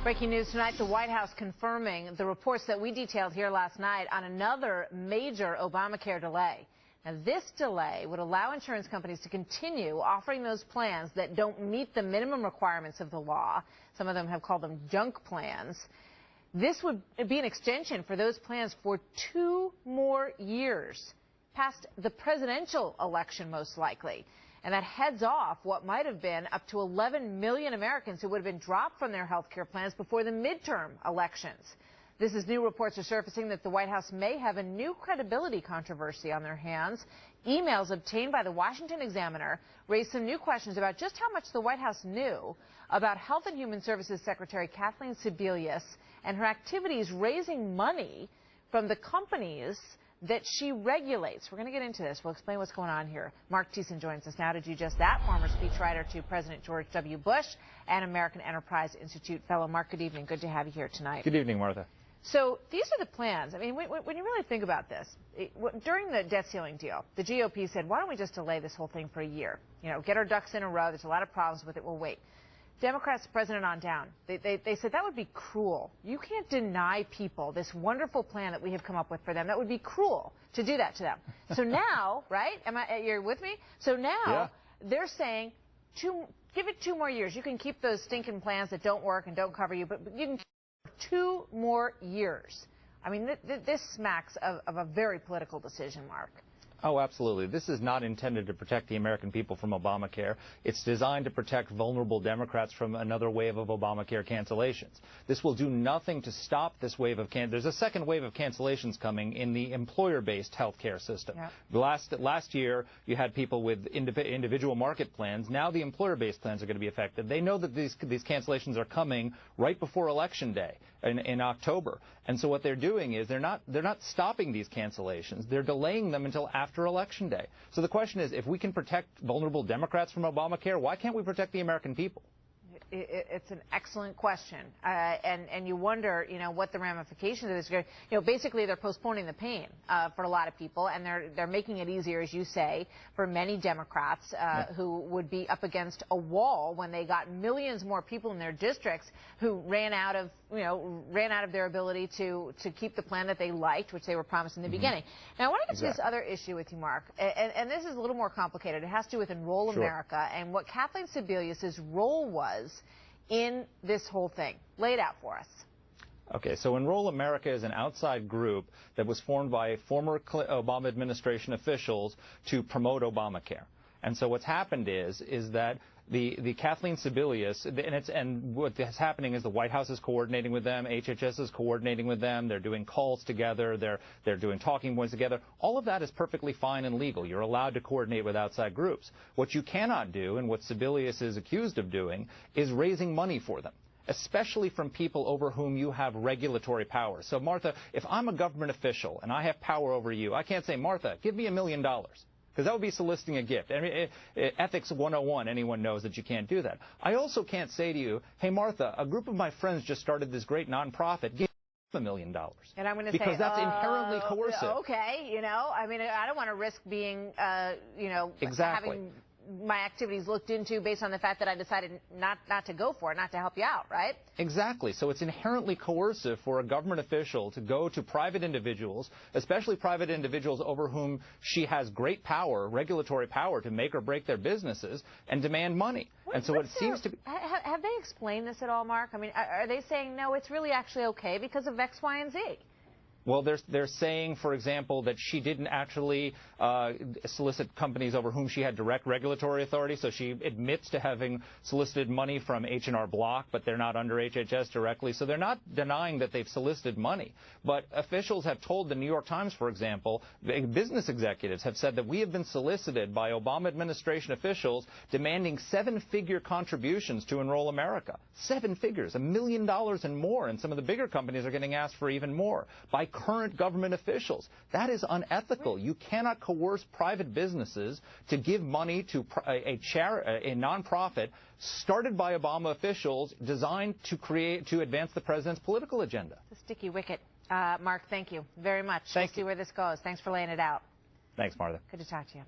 Breaking news tonight, the White House confirming the reports that we detailed here last night on another major Obamacare delay. Now, this delay would allow insurance companies to continue offering those plans that don't meet the minimum requirements of the law. Some of them have called them junk plans. This would be an extension for those plans for 2 more years, past the presidential election most likely. And that heads off what might have been up to 11 million Americans who would have been dropped from their health care plans before the midterm elections. This is new reports are surfacing that the White House may have a new credibility controversy on their hands. Emails obtained by the Washington Examiner raised some new questions about just how much the White House knew about Health and Human Services Secretary Kathleen Sebelius and her activities raising money from the companies that she regulates. We're going to get into this. We'll explain what's going on here. Mark Thiessen joins us now to do just that, former speechwriter to President George W. Bush and American Enterprise Institute fellow. Mark, good evening. Good to have you here tonight. Good evening, Martha. So these are the plans. I mean, when you really think about this, during the debt ceiling deal, the GOP said, why don't we just delay this whole thing for a year? You know, get our ducks in a row. There's a lot of problems with it. We'll wait. Democrats, president on down, they said that would be cruel. You can't deny people this wonderful plan that we have come up with for them. That would be cruel to do that to them. So now, right? You're with me? So now they're saying, give it 2 more years. You can keep those stinking plans that don't work and don't cover you, but you can keep it for 2 more years. I mean, this smacks of a very political decision, Mark. Oh, absolutely. This is not intended to protect the American people from Obamacare. It's designed to protect vulnerable Democrats from another wave of Obamacare cancellations. This will do nothing to stop this wave of There's a second wave of cancellations coming in the employer-based health care system. Yep. Last year, you had people with individual market plans. Now the employer-based plans are going to be affected. They know that these cancellations are coming right before Election Day in October. And so what they're doing is they're not stopping these cancellations. They're delaying them until after Election Day. So the question is, if we can protect vulnerable Democrats from Obamacare, why can't we protect the American people? It's an excellent question, and you wonder, what the ramifications of this are. Basically they're postponing the pain for a lot of people, and they're making it easier, as you say, for many Democrats who would be up against a wall when they got millions more people in their districts who ran out of their ability to keep the plan that they liked, which they were promised in the beginning. Now, I want to get to this other issue with you, Mark, and this is a little more complicated. It has to do with Enroll America and what Kathleen Sebelius' role was in this whole thing. Lay it out for us. Okay, so Enroll America is an outside group that was formed by former Obama administration officials to promote Obamacare. And so what's happened is that the Kathleen Sebelius, and what is happening is the White House is coordinating with them, HHS is coordinating with them, they're doing calls together, they're doing talking points together. All of that is perfectly fine and legal. You're allowed to coordinate with outside groups. What you cannot do, and what Sebelius is accused of doing, is raising money for them, especially from people over whom you have regulatory power. So, Martha, if I'm a government official and I have power over you, I can't say, Martha, give me $1 million. Because that would be soliciting a gift. I mean, Ethics 101, anyone knows that you can't do that. I also can't say to you, hey, Martha, a group of my friends just started this great nonprofit. Give me $1 million. And I'm going to say, because that's inherently coercive. Okay, I mean, I don't want to risk being, exactly. having my activities looked into based on the fact that I decided not to go for it, not to help you out, right? Exactly. So it's inherently coercive for a government official to go to private individuals, especially private individuals over whom she has great power, regulatory power, to make or break their businesses and demand money. And so it seems to be... Have they explained this at all, Mark? I mean, are they saying, no, it's really actually okay because of X, Y, and Z? Well, they're saying, for example, that she didn't actually solicit companies over whom she had direct regulatory authority. So she admits to having solicited money from H&R Block, but they're not under HHS directly. So they're not denying that they've solicited money. But officials have told the New York Times, for example, business executives have said that we have been solicited by Obama administration officials demanding 7-figure contributions to Enroll America. 7 figures, $1 million and more. And some of the bigger companies are getting asked for even more by current government officials. That is unethical. You cannot coerce private businesses to give money to a nonprofit started by Obama officials designed to advance the president's political agenda. It's a sticky wicket. Mark, thank you very much. Thank you. We'll see where this goes. Thanks for laying it out. Thanks, Martha. Good to talk to you.